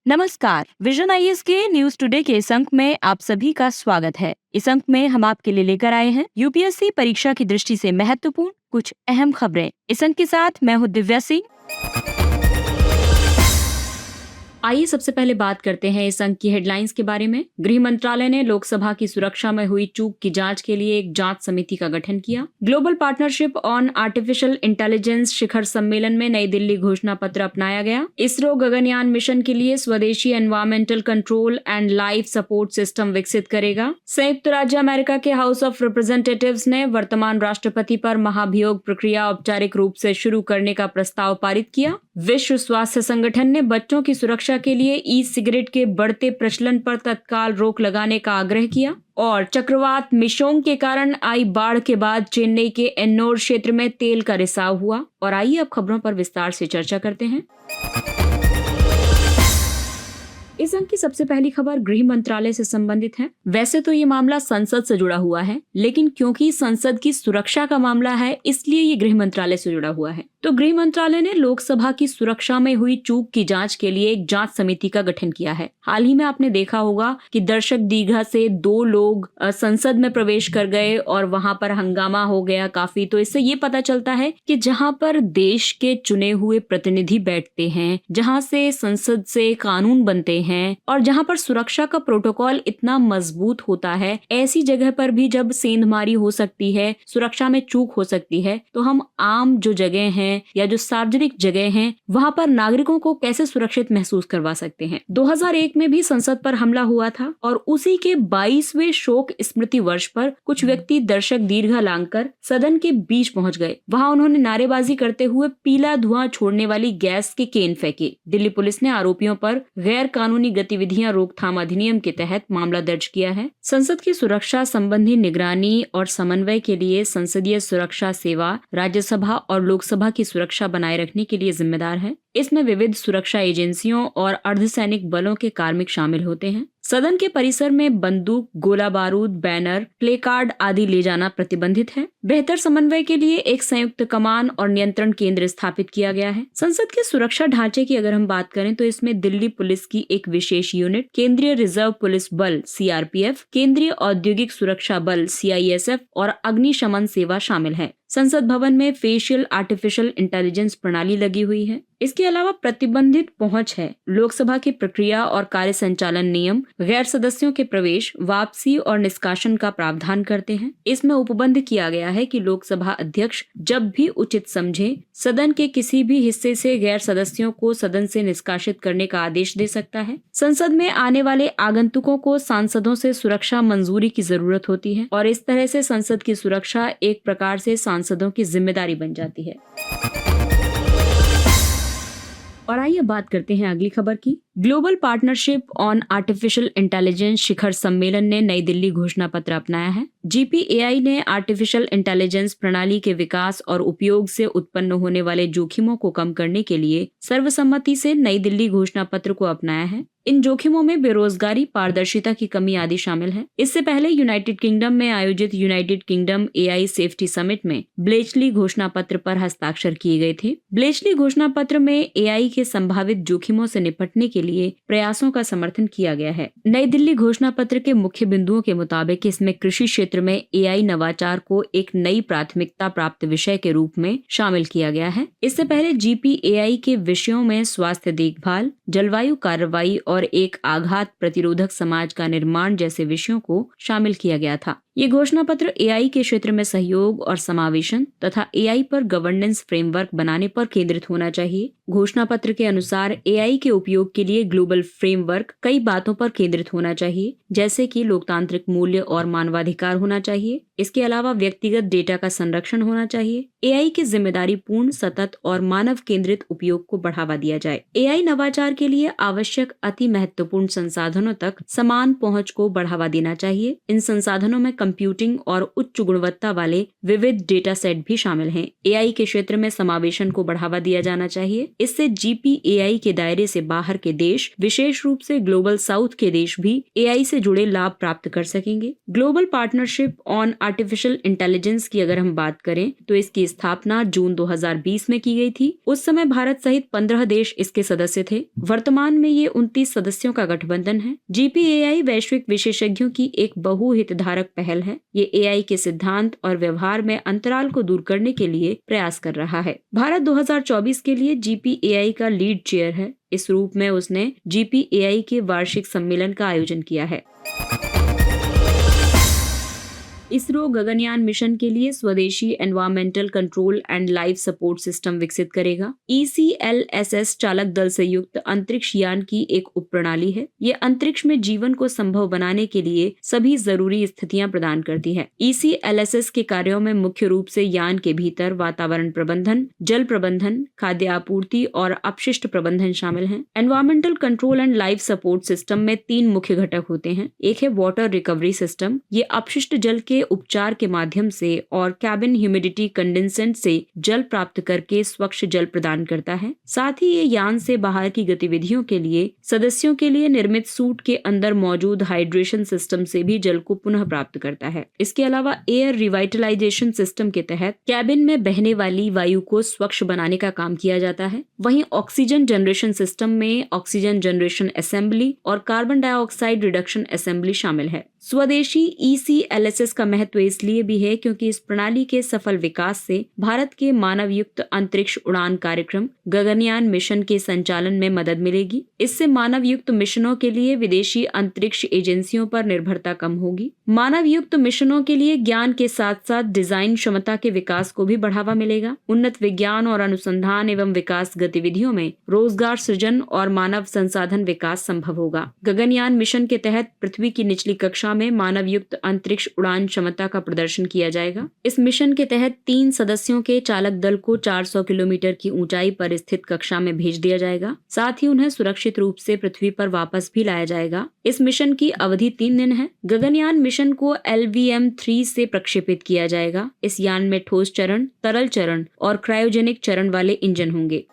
नमस्कार। Vision IAS के news today के इस अंक में आप सभी का स्वागत है। इस अंक में हम आपके लिए लेकर आए हैं यूपीएससी परीक्षा की दृष्टि से महत्वपूर्ण कुछ अहम खबरें। इस अंक के साथ मैं हूँ दिव्या सिंह। आइए सबसे पहले बात करते हैं इस अंक की हेडलाइंस के बारे में। गृह मंत्रालय ने लोकसभा की सुरक्षा में हुई चूक की जांच के लिए एक जांच समिति का गठन किया। Global partnership on artificial intelligence शिखर सम्मेलन में नई दिल्ली घोषणा पत्र अपनाया गया। इसरो गगनयान मिशन के लिए स्वदेशी environmental control and life support system विकसित करेगा। संयुक्त राज्य अमेरिका के हाउस ऑफ रिप्रेजेंटेटिव्स ने वर्तमान राष्ट्रपति पर महाभियोग प्रक्रिया औपचारिक रूप से शुरू करने का प्रस्ताव पारित किया। विश्व स्वास्थ्य संगठन ने बच्चों की सुरक्षा के लिए ई सिगरेट के बढ़ते प्रचलन पर तत्काल रोक लगाने का आग्रह किया। और चक्रवात मिशोंग के कारण आई बाढ़ के बाद चेन्नई के एन्नोर क्षेत्र में तेल का रिसाव हुआ। और आइए अब खबरों पर विस्तार से चर्चा करते हैं। इस अंक की सबसे पहली खबर गृह मंत्रालय से संबंधित है। वैसे तो ये मामला संसद से जुड़ा हुआ है, लेकिन क्योंकि संसद की सुरक्षा का मामला है, इसलिए ये गृह मंत्रालय से जुड़ा हुआ है। तो गृह मंत्रालय ने लोकसभा की सुरक्षा में हुई चूक की जांच के लिए एक जांच समिति का गठन किया है। हाल ही में आपने देखा होगा कि दर्शक दीघा से 2 लोग संसद में प्रवेश कर गए और वहां पर हंगामा हो गया काफी। तो इससे ये पता चलता है कि जहां पर देश के चुने हुए प्रतिनिधि बैठते हैं, जहां से संसद से कानून बनते हैं और जहां पर सुरक्षा का प्रोटोकॉल इतना मजबूत होता है, ऐसी जगह पर भी जब सेंधमारी हो सकती है, सुरक्षा में चूक हो सकती है, तो हम आम जो जगह हैं या जो सार्वजनिक जगह हैं, वहां पर नागरिकों को कैसे सुरक्षित महसूस करवा सकते हैं। 2001 में भी संसद पर हमला हुआ था और उसी के 22वें शोक स्मृति वर्ष पर कुछ व्यक्ति दर्शक दीर्घा लांघकर सदन के बीच पहुंच गए। वहां उन्होंने नारेबाजी करते हुए पीला धुआं छोड़ने वाली गैस के केन फेंके। दिल्ली पुलिस ने आरोपियों पर गैर कानूनी गतिविधियां रोकथाम अधिनियम के तहत मामला दर्ज किया है। संसद की सुरक्षा संबंधी निगरानी और समन्वय के लिए संसदीय सुरक्षा सेवा राज्यसभा और लोकसभा की सुरक्षा बनाए रखने के लिए जिम्मेदार है। इसमें विविध सुरक्षा एजेंसियों और अर्धसैनिक बलों के कार्मिक शामिल होते हैं। सदन के परिसर में बंदूक, गोला बारूद, बैनर, प्ले कार्ड आदि ले जाना प्रतिबंधित है। बेहतर समन्वय के लिए एक संयुक्त कमान और नियंत्रण केंद्र स्थापित किया गया है। संसद के सुरक्षा ढांचे की अगर हम बात करें तो इसमें दिल्ली पुलिस की एक विशेष यूनिट, केंद्रीय रिजर्व पुलिस बल सीआरपीएफ, केंद्रीय औद्योगिक सुरक्षा बल सीआईएसएफ और अग्निशमन सेवा शामिल है। संसद भवन में फेशियल आर्टिफिशियल इंटेलिजेंस प्रणाली लगी हुई है। इसके अलावा प्रतिबंधित पहुंच है। लोकसभा की प्रक्रिया और कार्य संचालन नियम गैर सदस्यों के प्रवेश, वापसी और निष्कासन का प्रावधान करते हैं। इसमें उपबंध किया गया है कि लोकसभा अध्यक्ष जब भी उचित समझे सदन के किसी भी हिस्से से गैर सदस्यों को सदन से निष्कासित करने का आदेश दे सकता है। संसद में आने वाले आगंतुकों को सांसदों से सुरक्षा मंजूरी की जरूरत होती है और इस तरह से संसद की सुरक्षा एक प्रकार से सांसदों की जिम्मेदारी बन जाती है। और आइए बात करते हैं अगली खबर की। Global partnership on artificial intelligence शिखर सम्मेलन ने नई दिल्ली घोषणा पत्र अपनाया है। GPAI ने आर्टिफिशियल इंटेलिजेंस प्रणाली के विकास और उपयोग से उत्पन्न होने वाले जोखिमों को कम करने के लिए सर्वसम्मति से नई दिल्ली घोषणा पत्र को अपनाया है। इन जोखिमों में बेरोजगारी, पारदर्शिता की कमी आदि शामिल है। इससे पहले यूनाइटेड किंगडम में आयोजित United kingdom AI safety summit में ब्लेचली घोषणा पत्र पर हस्ताक्षर किए गए थे। ब्लेचली घोषणा पत्र में AI के संभावित जोखिमों से निपटने के लिए प्रयासों का समर्थन किया गया है। नई दिल्ली घोषणा पत्र के मुख्य बिंदुओं के मुताबिक इसमें कृषि क्षेत्र में AI नवाचार को एक नई प्राथमिकता प्राप्त विषय के रूप में शामिल किया गया है। इससे पहले GPAI के विषयों में स्वास्थ्य देखभाल, जलवायु कार्रवाई और एक आघात प्रतिरोधक समाज का निर्माण जैसे विषयों को शामिल किया गया था। ये घोषणा पत्र AI के क्षेत्र में सहयोग और समावेशन तथा AI पर गवर्नेंस फ्रेमवर्क बनाने पर केंद्रित होना चाहिए। घोषणा पत्र के अनुसार AI के उपयोग के लिए ग्लोबल फ्रेमवर्क कई बातों पर केंद्रित होना चाहिए, जैसे कि लोकतांत्रिक मूल्य और मानवाधिकार होना चाहिए। इसके अलावा व्यक्तिगत डेटा का संरक्षण होना चाहिए। AI के जिम्मेदारी पूर्ण, सतत और मानव केंद्रित उपयोग को बढ़ावा दिया जाए। AI नवाचार के लिए आवश्यक अति महत्वपूर्ण संसाधनों तक समान पहुंच को बढ़ावा देना चाहिए। इन संसाधनों में कंप्यूटिंग और उच्च गुणवत्ता वाले विविध डेटा सेट भी शामिल हैं। एआई के क्षेत्र में समावेशन को बढ़ावा दिया जाना चाहिए। इससे GPAI के दायरे से बाहर के देश, विशेष रूप से ग्लोबल साउथ के देश भी एआई से जुड़े लाभ प्राप्त कर सकेंगे। Global partnership on artificial intelligence की अगर हम बात करें तो इसकी स्थापना जून 2020 में की गई थी। उस समय भारत सहित 15 देश इसके सदस्य थे। वर्तमान में ये 29 सदस्यों का गठबंधन है। GPAI वैश्विक विशेषज्ञों की एक बहुहितधारक पहल है। ये एआई के सिद्धांत और व्यवहार में अंतराल को दूर करने के लिए प्रयास कर रहा है। भारत 2024 के लिए GPAI का लीड चेयर है। इस रूप में उसने GPAI के वार्षिक सम्मेलन का आयोजन किया है। इसरो गगनयान मिशन के लिए स्वदेशी environmental control and life support system विकसित करेगा। ECLSS चालक दल से युक्त अंतरिक्ष यान की एक उपप्रणाली है। ये अंतरिक्ष में जीवन को संभव बनाने के लिए सभी जरूरी स्थितियां प्रदान करती है। ECLSS के कार्यों में मुख्य रूप से यान के भीतर वातावरण प्रबंधन, जल प्रबंधन, खाद्य आपूर्ति और अपशिष्ट प्रबंधन शामिल हैं। Environmental control and life support system में 3 मुख्य घटक होते हैं। एक है वाटर रिकवरी सिस्टम। ये अपशिष्ट जल के उपचार के माध्यम से और कैबिन ह्यूमिडिटी कंडेंसेंट से जल प्राप्त करके स्वच्छ जल प्रदान करता है। साथ ही ये यान से बाहर की गतिविधियों के लिए सदस्यों के लिए निर्मित सूट के अंदर मौजूद हाइड्रेशन सिस्टम से भी जल को पुनः प्राप्त करता है। इसके अलावा एयर रिवाइटलाइजेशन सिस्टम के तहत कैबिन में बहने वाली वायु को स्वच्छ बनाने का काम किया जाता है। वहीं ऑक्सीजन जनरेशन सिस्टम में ऑक्सीजन जनरेशन असेंबली और कार्बन डाइऑक्साइड रिडक्शन असेंबली शामिल है। स्वदेशी ECLSS का महत्व इसलिए भी है क्योंकि इस प्रणाली के सफल विकास से भारत के मानव युक्त अंतरिक्ष उड़ान कार्यक्रम गगनयान मिशन के संचालन में मदद मिलेगी। इससे मानव युक्त मिशनों के लिए विदेशी अंतरिक्ष एजेंसियों पर निर्भरता कम होगी। मानव युक्त मिशनों के लिए ज्ञान के साथ साथ डिजाइन क्षमता के विकास को भी बढ़ावा मिलेगा। उन्नत विज्ञान और अनुसंधान एवं विकास गतिविधियों में रोजगार सृजन और मानव संसाधन विकास संभव होगा। गगनयान मिशन के तहत पृथ्वी की निचली कक्षा में मानव युक्त अंतरिक्ष उड़ान क्षमता का प्रदर्शन किया जाएगा। इस मिशन के तहत 3 सदस्यों के चालक दल को 400 किलोमीटर की ऊंचाई पर स्थित कक्षा में भेज दिया जाएगा। साथ ही उन्हें सुरक्षित रूप से पृथ्वी पर वापस भी लाया जाएगा। इस मिशन की अवधि 3 दिन है। गगनयान मिशन को LVM-3 से प्रक्षेपित किया जाएगा। इस यान में ठोस चरण, तरल चरण और क्रायोजेनिक चरण वाले इंजन होंगे।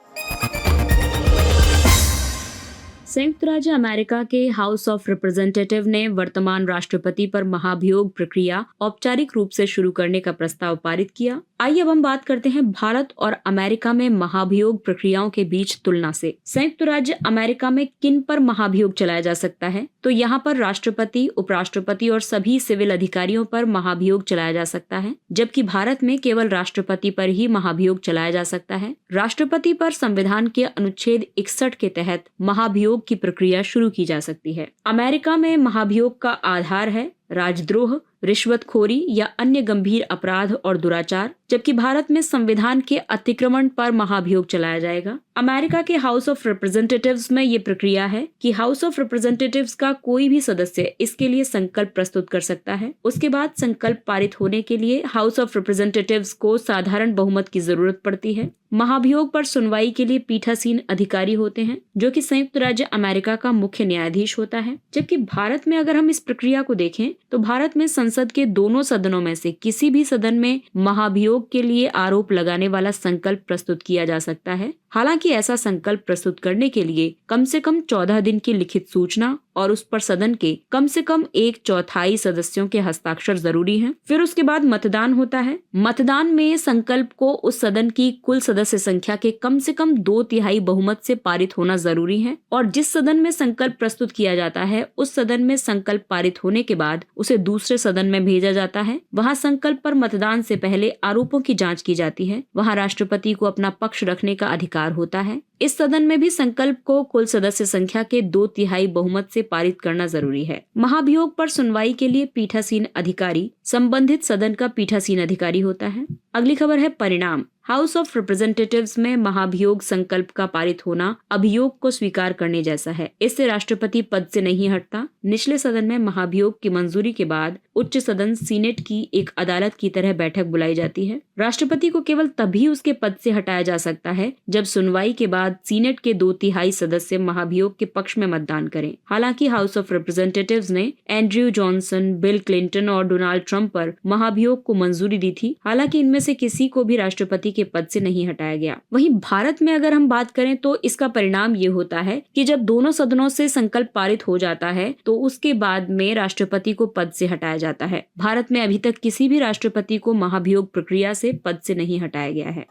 संयुक्त राज्य अमेरिका के हाउस ऑफ रिप्रेजेंटेटिव ने वर्तमान राष्ट्रपति पर महाभियोग प्रक्रिया औपचारिक रूप से शुरू करने का प्रस्ताव पारित किया। आइए अब हम बात करते हैं भारत और अमेरिका में महाभियोग प्रक्रियाओं के बीच तुलना से। संयुक्त राज्य अमेरिका में किन पर महाभियोग चलाया जा सकता है? तो यहाँ पर राष्ट्रपति, उपराष्ट्रपति और सभी सिविल अधिकारियों पर महाभियोग चलाया जा सकता है, जबकि भारत में केवल राष्ट्रपति पर ही महाभियोग चलाया जा सकता है। राष्ट्रपति पर संविधान के अनुच्छेद 61 के तहत महाभियोग की प्रक्रिया शुरू की जा सकती है। अमेरिका में महाभियोग का आधार है राजद्रोह, रिश्वतखोरी या अन्य गंभीर अपराध और दुराचार, जबकि भारत में संविधान के अतिक्रमण पर महाभियोग चलाया जाएगा। अमेरिका के हाउस ऑफ रिप्रेजेंटेटिव्स में ये प्रक्रिया है कि हाउस ऑफ रिप्रेजेंटेटिव्स का कोई भी सदस्य इसके लिए संकल्प प्रस्तुत कर सकता है। उसके बाद संकल्प पारित होने के लिए हाउस ऑफ रिप्रेजेंटेटिव्स को साधारण बहुमत की जरूरत पड़ती है। महाभियोग पर सुनवाई के लिए पीठासीन अधिकारी होते हैं, जो कि संयुक्त राज्य अमेरिका का मुख्य न्यायाधीश होता है। जबकि भारत में अगर हम इस प्रक्रिया को देखें तो भारत में संसद के दोनों सदनों में से किसी भी सदन में महाभियोग के लिए आरोप लगाने वाला संकल्प प्रस्तुत किया जा सकता है। हालांकि ऐसा संकल्प प्रस्तुत करने के लिए कम से कम 14 दिन की लिखित सूचना और उस पर सदन के कम से कम 1/4 सदस्यों के हस्ताक्षर जरूरी हैं। फिर उसके बाद मतदान होता है। मतदान में संकल्प को उस सदन की कुल सदस्य संख्या के कम से कम 2/3 बहुमत से पारित होना जरूरी है और जिस सदन में संकल्प प्रस्तुत किया जाता है उस सदन में संकल्प पारित होने के बाद उसे दूसरे सदन में भेजा जाता है। वहाँ संकल्प पर मतदान से पहले आरोपों की जांच की जाती है। वहाँ राष्ट्रपति को अपना पक्ष रखने का अधिकार होता है। इस सदन में भी संकल्प को कुल सदस्य संख्या के 2/3 बहुमत से पारित करना जरूरी है। महाभियोग पर सुनवाई के लिए पीठासीन अधिकारी संबंधित सदन का पीठासीन अधिकारी होता है। अगली खबर है परिणाम। हाउस ऑफ रिप्रेजेंटेटिव्स में महाभियोग संकल्प का पारित होना अभियोग को स्वीकार करने जैसा है। इससे राष्ट्रपति पद से नहीं हटता। निचले सदन में महाभियोग की मंजूरी के बाद उच्च सदन सीनेट की एक अदालत की तरह बैठक बुलाई जाती है। राष्ट्रपति को केवल तभी उसके पद से हटाया जा सकता है जब सुनवाई के बाद सीनेट के 2/3 सदस्य महाभियोग के पक्ष में मतदान करें। हालांकि हाउस ऑफ रिप्रेजेंटेटिव्स ने एंड्रयू जॉनसन, बिल क्लिंटन और डोनाल्ड ट्रंप पर महाभियोग को मंजूरी दी थी। हालांकि इनमें से किसी को भी राष्ट्रपति के पद से नहीं हटाया गया। वहीं भारत में अगर हम बात करें तो इसका परिणाम ये होता है कि जब दोनों सदनों से संकल्प पारित हो जाता है तो उसके बाद में राष्ट्रपति को पद से हटाया जाता है। भारत में अभी तक किसी भी राष्ट्रपति को महाभियोग प्रक्रिया से पद से नहीं हटाया गया है।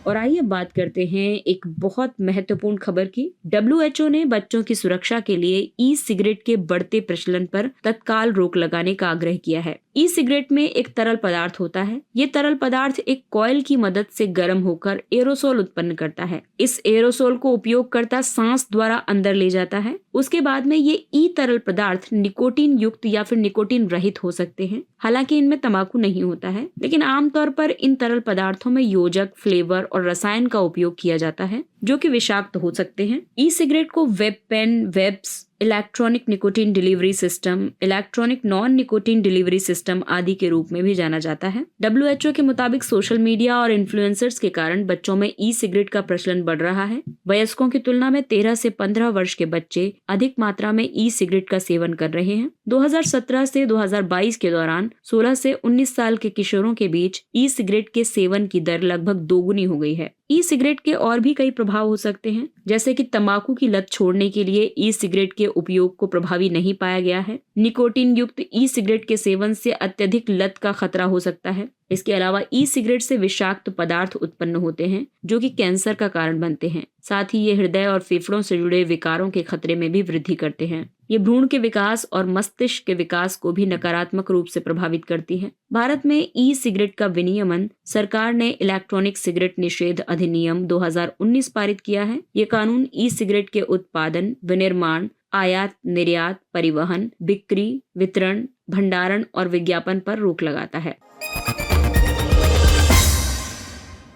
और आइए बात करते हैं एक बहुत महत्वपूर्ण खबर की। WHO ने बच्चों की सुरक्षा के लिए ई सिगरेट के बढ़ते प्रचलन पर तत्काल रोक लगाने का आग्रह किया है। ई सिगरेट में एक तरल पदार्थ होता है। ये तरल पदार्थ एक कॉइल की मदद से गर्म होकर एरोसोल उत्पन्न करता है। इस एरोसोल को उपयोगकर्ता सांस द्वारा अंदर ले जाता है। उसके बाद में ये ई तरल पदार्थ निकोटीन युक्त या फिर निकोटीन रहित हो सकते हैं। हालांकि इनमें तंबाकू नहीं होता है, लेकिन आमतौर पर इन तरल पदार्थों में योजक, फ्लेवर और रसायन का उपयोग किया जाता है जो कि विषाक्त हो सकते हैं। ई सिगरेट को vape pen, vapes, electronic nicotine delivery system, electronic non nicotine delivery system आदि के रूप में भी जाना जाता है। WHO के मुताबिक सोशल मीडिया और इन्फ्लुएंसर्स के कारण बच्चों में ई सिगरेट का प्रचलन बढ़ रहा है। वयस्कों की तुलना में 13 से 15 वर्ष के बच्चे अधिक मात्रा में ई सिगरेट का सेवन कर रहे हैं। 2017 से 2022 के दौरान 16 से 19 साल के किशोरों के बीच ई सिगरेट के सेवन की दर लगभग दोगुनी हो गई है। ई सिगरेट के और भी कई प्रभाव हो सकते हैं, जैसे कि तंबाकू की लत छोड़ने के लिए ई सिगरेट के उपयोग को प्रभावी नहीं पाया गया है। निकोटीन युक्त ई सिगरेट के सेवन से अत्यधिक लत का खतरा हो सकता है। इसके अलावा ई सिगरेट से विषाक्त पदार्थ उत्पन्न होते हैं जो कि कैंसर का कारण बनते हैं। साथ ही ये हृदय और फेफड़ों से जुड़े विकारों के खतरे में भी वृद्धि करते हैं। ये भ्रूण के विकास और मस्तिष्क के विकास को भी नकारात्मक रूप से प्रभावित करती है। भारत में ई सिगरेट का विनियमन सरकार ने इलेक्ट्रॉनिक सिगरेट निषेध अधिनियम 2019 पारित किया है। ये कानून ई सिगरेट के उत्पादन, विनिर्माण, आयात, निर्यात, परिवहन, बिक्री, वितरण, भंडारण और विज्ञापन पर रोक लगाता है।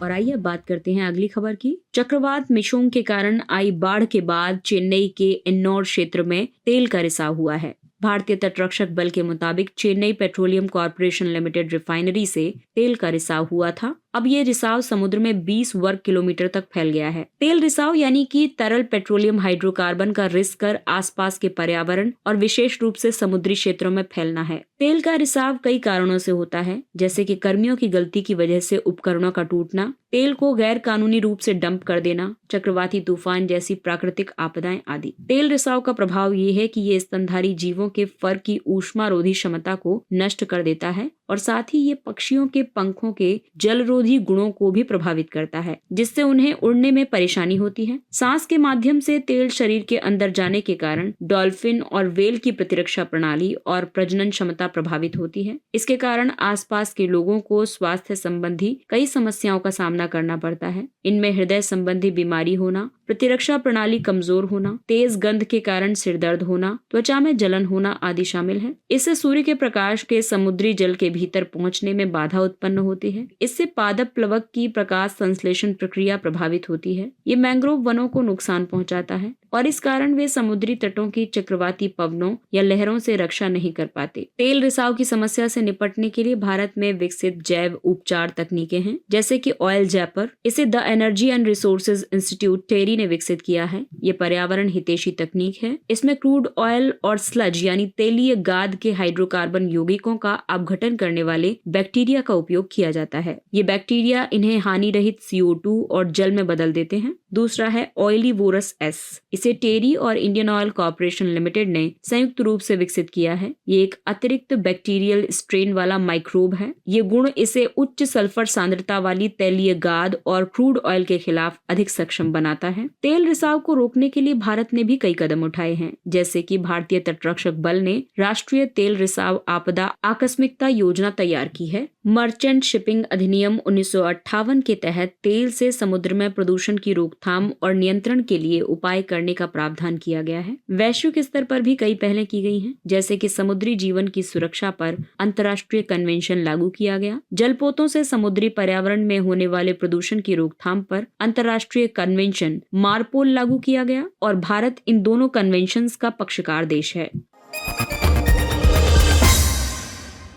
और आइए बात करते हैं अगली खबर की। चक्रवात मिशोंग के कारण आई बाढ़ के बाद चेन्नई के एन्नोर क्षेत्र में तेल का रिसाव हुआ है। भारतीय तटरक्षक बल के मुताबिक Chennai petroleum corporation limited refinery से तेल का रिसाव हुआ था। अब ये रिसाव समुद्र में 20 वर्ग किलोमीटर तक फैल गया है। तेल रिसाव यानी कि तरल पेट्रोलियम हाइड्रोकार्बन का रिस्क कर आसपास के पर्यावरण और विशेष रूप से समुद्री क्षेत्रों में फैलना है। तेल का रिसाव कई कारणों से होता है, जैसे कि कर्मियों की गलती की वजह से उपकरणों का टूटना, तेल को गैर कानूनी रूप से डंप कर देना, चक्रवाती तूफान जैसी प्राकृतिक आपदाएं आदि। तेल रिसाव का प्रभाव ये है कि ये स्तनधारी जीवों के फर की ऊष्मारोधी क्षमता को नष्ट कर देता है और साथ ही ये पक्षियों के पंखों के जलरोधी गुणों को भी प्रभावित करता है, जिससे उन्हें उड़ने में परेशानी होती है। सांस के माध्यम से तेल शरीर के अंदर जाने के कारण डॉल्फिन और व्हेल की प्रतिरक्षा प्रणाली और प्रजनन क्षमता प्रभावित होती है। इसके कारण आसपास के लोगों को स्वास्थ्य संबंधी कई समस्याओं का सामना करना पड़ता है। इनमें हृदय संबंधी बीमारी होना, प्रतिरक्षा प्रणाली कमजोर होना, तेज गंध के कारण सिर दर्द होना, त्वचा में जलन होना आदि शामिल है। इससे सूर्य के प्रकाश के समुद्री जल के भीतर पहुंचने में बाधा उत्पन्न होती है। इससे पादप प्लवक की प्रकाश संश्लेषण प्रक्रिया प्रभावित होती है। ये मैंग्रोव वनों को नुकसान पहुंचाता है और इस कारण वे समुद्री तटों की चक्रवाती पवनों या लहरों से रक्षा नहीं कर पाते। तेल रिसाव की समस्या से निपटने के लिए भारत में विकसित जैव उपचार तकनीकें हैं, जैसे कि ऑयल जैपर। इसे the energy and resources institute TERI ने विकसित किया है। ये पर्यावरण हितैषी तकनीक है। इसमें क्रूड ऑयल और स्लज यानी तेलीय गाद के हाइड्रोकार्बन यौगिकों का अपघटन करने वाले बैक्टीरिया का उपयोग किया जाता है। ये बैक्टीरिया इन्हें हानि रहित CO2 और जल में बदल देते हैं। दूसरा है ऑयलीवोरस एस। इसे टेरी और इंडियन ऑयल कॉर्पोरेशन लिमिटेड ने संयुक्त रूप से विकसित किया है। ये एक अतिरिक्त बैक्टीरियल स्ट्रेन वाला माइक्रोब है। ये गुण इसे उच्च सल्फर सांद्रता वाली तैलीय गाद और क्रूड ऑयल के खिलाफ अधिक सक्षम बनाता है। तेल रिसाव को रोकने के लिए भारत ने भी कई कदम उठाए हैं, जैसे कि भारतीय तटरक्षक बल ने राष्ट्रीय तेल रिसाव आपदा आकस्मिकता योजना तैयार की है। मर्चेंट शिपिंग अधिनियम 1958 के तहत तेल से समुद्र में प्रदूषण की रोकथाम और नियंत्रण के लिए उपाय करने का प्रावधान किया गया है। वैश्विक स्तर पर भी कई पहलें की गई हैं, जैसे कि समुद्री जीवन की सुरक्षा पर अंतर्राष्ट्रीय कन्वेंशन लागू किया गया, जलपोतों से समुद्री पर्यावरण में होने वाले प्रदूषण की रोकथाम पर अंतर्राष्ट्रीय कन्वेंशन मारपोल लागू किया गया और भारत इन दोनों कन्वेंशंस का पक्षकार देश है।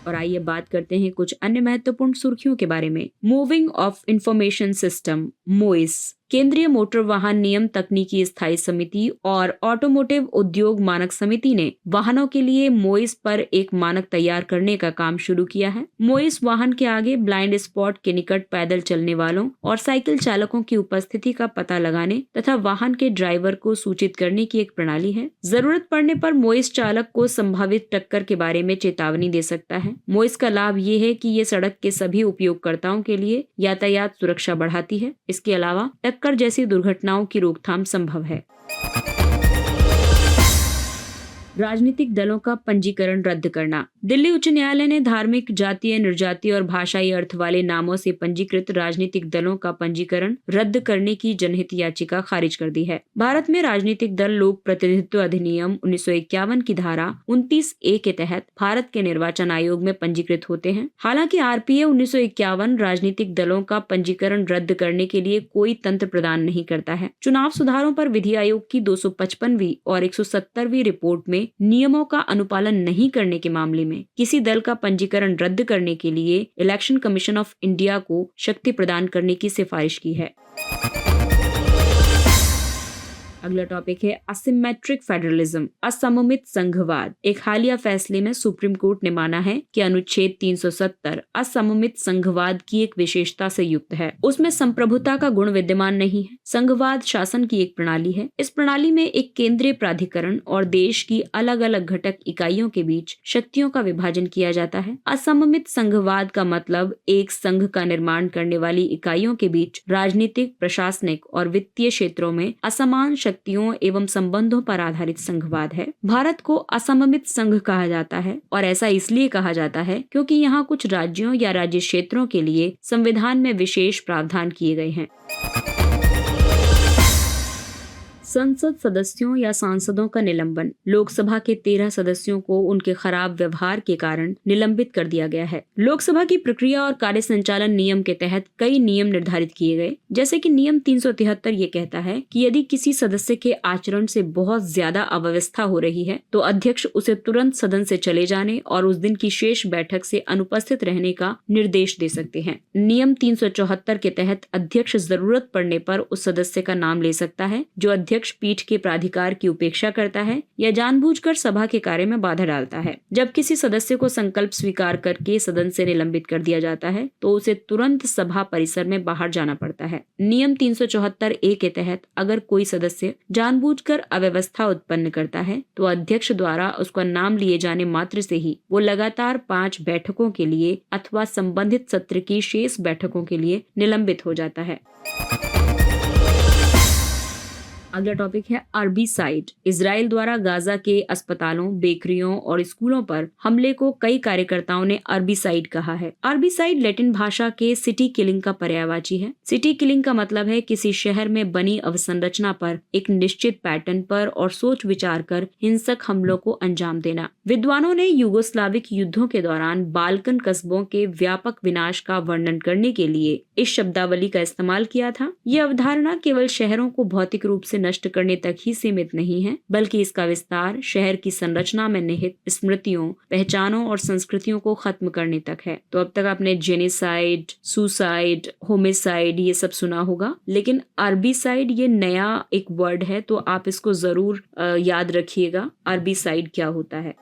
और आइए बात करते हैं कुछ अन्य महत्वपूर्ण सुर्खियों के बारे में। मूविंग ऑफ इंफॉर्मेशन सिस्टम मोइस, केंद्रीय मोटर वाहन नियम तकनीकी स्थायी समिति और ऑटोमोटिव उद्योग मानक समिति ने वाहनों के लिए मोइस पर एक मानक तैयार करने का काम शुरू किया है। मोइस वाहन के आगे ब्लाइंड स्पॉट के निकट पैदल चलने वालों और साइकिल चालकों की उपस्थिति का पता लगाने तथा वाहन के ड्राइवर को सूचित करने की एक प्रणाली है। जरूरत पड़ने पर मोइस चालक को संभावित टक्कर के बारे में चेतावनी दे सकता है। मोइस का लाभ ये है कि ये सड़क के सभी उपयोगकर्ताओं के लिए यातायात सुरक्षा बढ़ाती है। इसके अलावा टक्कर जैसी दुर्घटनाओं की रोकथाम संभव है। राजनीतिक दलों का पंजीकरण रद्द करना। दिल्ली उच्च न्यायालय ने धार्मिक, जातीय, निर्जातीय और भाषाई अर्थ वाले नामों से पंजीकृत राजनीतिक दलों का पंजीकरण रद्द करने की जनहित याचिका खारिज कर दी है। भारत में राजनीतिक दल लोक प्रतिनिधित्व अधिनियम 1951 की धारा 29A के तहत भारत के निर्वाचन आयोग में पंजीकृत होते हैं। हालांकि RPA 1951 राजनीतिक दलों का पंजीकरण रद्द करने के लिए कोई तंत्र प्रदान नहीं करता है। चुनाव सुधारों पर विधि आयोग की 255वीं और 170वीं रिपोर्ट में नियमों का अनुपालन नहीं करने के मामले में किसी दल का पंजीकरण रद्द करने के लिए इलेक्शन कमीशन ऑफ इंडिया को शक्ति प्रदान करने की सिफारिश की है। अगला टॉपिक है असिमेट्रिक फेडरलिज्म, असममित संघवाद। एक हालिया फैसले में सुप्रीम कोर्ट ने माना है कि अनुच्छेद 370 असममित संघवाद की एक विशेषता से युक्त है। उसमें संप्रभुता का गुण विद्यमान नहीं है। संघवाद शासन की एक प्रणाली है। इस प्रणाली में एक केंद्रीय प्राधिकरण और देश की अलग अलग घटक इकाइयों के बीच शक्तियों का विभाजन किया जाता है। असममित संघवाद का मतलब एक संघ का निर्माण करने वाली इकाइयों के बीच राजनीतिक, प्रशासनिक और वित्तीय क्षेत्रों में असमान शक्तियों एवं संबंधों पर आधारित संघवाद है। भारत को असममित संघ कहा जाता है और ऐसा इसलिए कहा जाता है क्योंकि यहाँ कुछ राज्यों या राज्य क्षेत्रों के लिए संविधान में विशेष प्रावधान किए गए हैं। संसद सदस्यों या सांसदों का निलंबन। लोकसभा के 13 सदस्यों को उनके खराब व्यवहार के कारण निलंबित कर दिया गया है। लोकसभा की प्रक्रिया और कार्य संचालन नियम के तहत कई नियम निर्धारित किए गए, जैसे कि नियम 373 ये कहता है कि यदि किसी सदस्य के आचरण से बहुत ज्यादा अव्यवस्था हो रही है तो अध्यक्ष उसे तुरंत सदन से चले जाने और उस दिन की शेष बैठक से अनुपस्थित रहने का निर्देश दे सकते हैं। नियम 374 के तहत अध्यक्ष जरूरत पड़ने पर उस सदस्य का नाम ले सकता है जो अध्यक्ष पीठ के प्राधिकार की उपेक्षा करता है या जानबूझकर सभा के कार्य में बाधा डालता है। जब किसी सदस्य को संकल्प स्वीकार करके सदन से निलंबित कर दिया जाता है तो उसे तुरंत सभा परिसर में बाहर जाना पड़ता है। नियम 374A के तहत अगर कोई सदस्य जानबूझकर अव्यवस्था उत्पन्न करता है तो अध्यक्ष द्वारा उसका नाम लिए जाने मात्र से ही वो लगातार 5 बैठकों के लिए अथवा संबंधित सत्र की शेष बैठकों के लिए निलंबित हो जाता है। अगला टॉपिक है अर्बीसाइड। इजराइल द्वारा गाजा के अस्पतालों, बेकरियों और स्कूलों पर हमले को कई कार्यकर्ताओं ने अर्बीसाइड कहा है। अर्बीसाइड लैटिन भाषा के सिटी किलिंग का पर्यायवाची है। सिटी किलिंग का मतलब है किसी शहर में बनी अवसंरचना पर एक निश्चित पैटर्न पर और सोच विचार कर हिंसक हमलों को अंजाम देना। विद्वानों ने यूगोस्लाविक युद्धों के दौरान बाल्कन कस्बों के व्यापक विनाश का वर्णन करने के लिए इस शब्दावली का इस्तेमाल किया था। ये अवधारणा केवल शहरों को भौतिक रूप से नष्ट करने तक ही सीमित नहीं है, बल्कि इसका विस्तार शहर की संरचना में निहित स्मृतियों, पहचानों और संस्कृतियों को खत्म करने तक है। तो अब तक आपने जेनिसाइड, सुसाइड, होमिसाइड ये सब सुना होगा, लेकिन अर्बीसाइड ये नया एक वर्ड है, तो आप इसको जरूर याद रखिएगा अर्बीसाइड क्या होता है।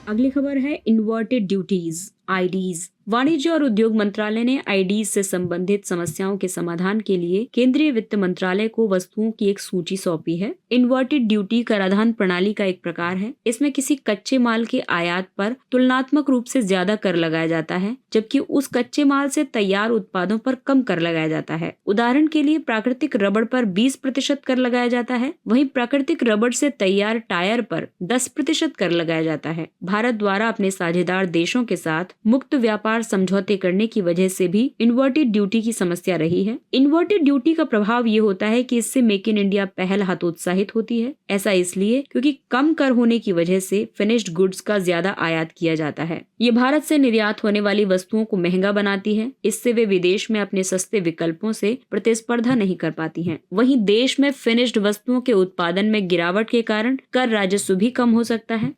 अगली खबर है इन्वर्टेड ड्यूटीज, IDs। वाणिज्य और उद्योग मंत्रालय ने आईडीज से संबंधित समस्याओं के समाधान के लिए केंद्रीय वित्त मंत्रालय को वस्तुओं की एक सूची सौंपी है। इन्वर्टेड ड्यूटी कराधान प्रणाली का एक प्रकार है। इसमें किसी कच्चे माल के आयात पर तुलनात्मक रूप से ज्यादा कर लगाया जाता है, जबकि उस कच्चे माल से तैयार उत्पादों पर कम कर लगाया जाता है। उदाहरण के लिए प्राकृतिक रबड़ पर 20% कर लगाया जाता है, वहीं प्राकृतिक रबड़ से तैयार टायर पर 10% कर लगाया जाता है। भारत द्वारा अपने साझेदार देशों के साथ मुक्त व्यापार समझौते करने की वजह से भी इन्वर्टेड ड्यूटी की समस्या रही है। इन्वर्टेड ड्यूटी का प्रभाव ये होता है कि इससे मेक इन इंडिया पहल हतोत्साहित होती है। ऐसा इसलिए क्योंकि कम कर होने की वजह से फिनिश्ड गुड्स का ज्यादा आयात किया जाता है। ये भारत से निर्यात होने वाली वस्तुओं को महंगा बनाती है। इससे वे विदेश में अपने सस्ते विकल्पों से प्रतिस्पर्धा नहीं कर पाती हैं। वहीं देश में फिनिश्ड वस्तुओं के उत्पादन में गिरावट के कारण कर राजस्व भी कम हो सकता है।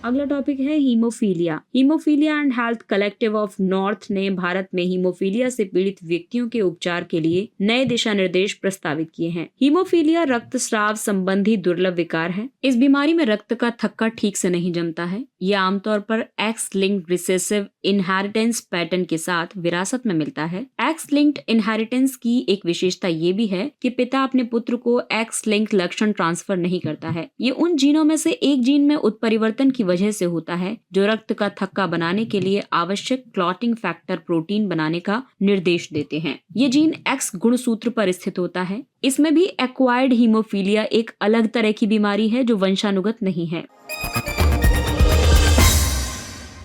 अगला टॉपिक है haemophilia. Haemophilia and health collective of north ने भारत में हीमोफीलिया से पीड़ित व्यक्तियों के उपचार के लिए नए दिशा निर्देश प्रस्तावित किए हैं। हीमोफीलिया रक्तस्राव संबंधी दुर्लभ विकार है। इस बीमारी में रक्त का थक्का ठीक से नहीं जमता है। यह आमतौर पर x linked recessive inheritance pattern के साथ विरासत में मिलता है। एक्स लिंक्ड इनहेरिटेंस की एक विशेषता ये भी है कि पिता अपने पुत्र को एक्स लिंक्ड लक्षण ट्रांसफर नहीं करता है। ये उन जीनों में से एक जीन में उत्परिवर्तन की वजह से होता है जो रक्त का थक्का बनाने के लिए आवश्यक क्लॉटिंग फैक्टर प्रोटीन बनाने का निर्देश देते हैं। ये जीन एक्स गुणसूत्र पर स्थित होता है। इसमें भी एक्वायर्ड हीमोफीलिया एक अलग तरह की बीमारी है जो वंशानुगत नहीं है।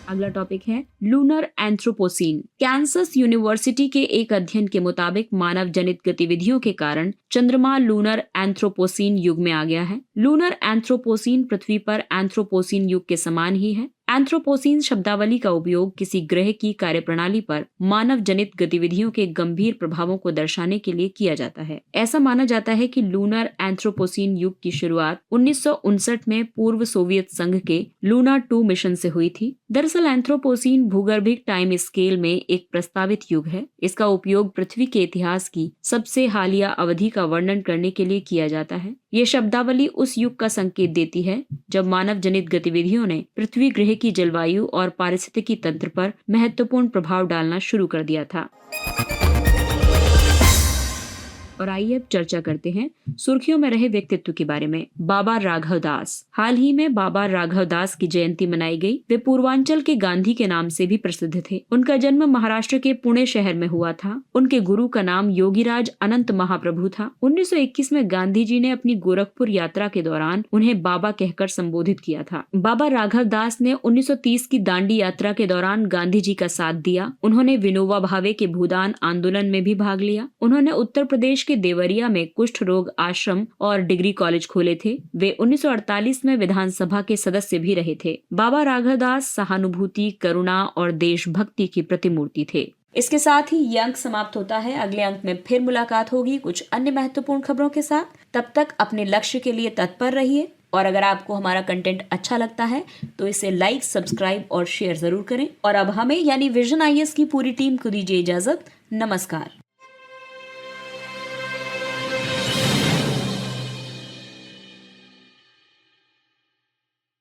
अगला टॉपिक है लूनर एंथ्रोपोसीन। कैंसस यूनिवर्सिटी के एक अध्ययन के मुताबिक मानव जनित गतिविधियों के कारण चंद्रमा लूनर एंथ्रोपोसीन युग में आ गया है। लूनर एंथ्रोपोसीन पृथ्वी पर एंथ्रोपोसीन युग के समान ही है। एंथ्रोपोसीन शब्दावली का उपयोग किसी ग्रह की कार्यप्रणाली पर मानव जनित गतिविधियों के गंभीर प्रभावों को दर्शाने के लिए किया जाता है। ऐसा माना जाता है कि लूनर एंथ्रोपोसीन युग की शुरुआत 1959 में पूर्व सोवियत संघ के लूना 2 मिशन से हुई थी। दरअसल एंथ्रोपोसीन भूगर्भिक टाइम स्केल में एक प्रस्तावित युग है। इसका उपयोग पृथ्वी के इतिहास की सबसे हालिया अवधि का वर्णन करने के लिए किया जाता है। ये शब्दावली उस युग का संकेत देती है जब मानव जनित गतिविधियों ने पृथ्वी ग्रह की जलवायु और पारिस्थितिकी तंत्र पर महत्वपूर्ण प्रभाव डालना शुरू कर दिया था। और आइए अब चर्चा करते हैं सुर्खियों में रहे व्यक्तित्व के बारे में। बाबा राघव दास। हाल ही में बाबा राघव दास की जयंती मनाई गई। वे पूर्वांचल के गांधी के नाम से भी प्रसिद्ध थे। उनका जन्म महाराष्ट्र के पुणे शहर में हुआ था। उनके गुरु का नाम योगीराज अनंत महाप्रभु था। 1921 में गांधी जी ने अपनी गोरखपुर यात्रा के दौरान उन्हें बाबा कहकर संबोधित किया था। बाबा राघव दास ने 1930 की दांडी यात्रा के दौरान गांधी जी का साथ दिया। उन्होंने विनोबा भावे के भूदान आंदोलन में भी भाग लिया। उन्होंने उत्तर प्रदेश के देवरिया में कुष्ठ रोग आश्रम और डिग्री कॉलेज खोले थे। वे 1948 में विधानसभा के सदस्य भी रहे थे। बाबा राघव दास सहानुभूति, करुणा और देशभक्ति की प्रतिमूर्ति थे। इसके साथ ही ये अंक समाप्त होता है। अगले अंक में फिर मुलाकात होगी कुछ अन्य महत्वपूर्ण खबरों के साथ। तब तक अपने लक्ष्य के लिए तत्पर रहिए और अगर आपको हमारा कंटेंट अच्छा लगता है तो इसे लाइक, सब्सक्राइब और शेयर जरूर करें। और अब हमें यानी विजन IAS की पूरी टीम को दीजिए इजाजत। नमस्कार।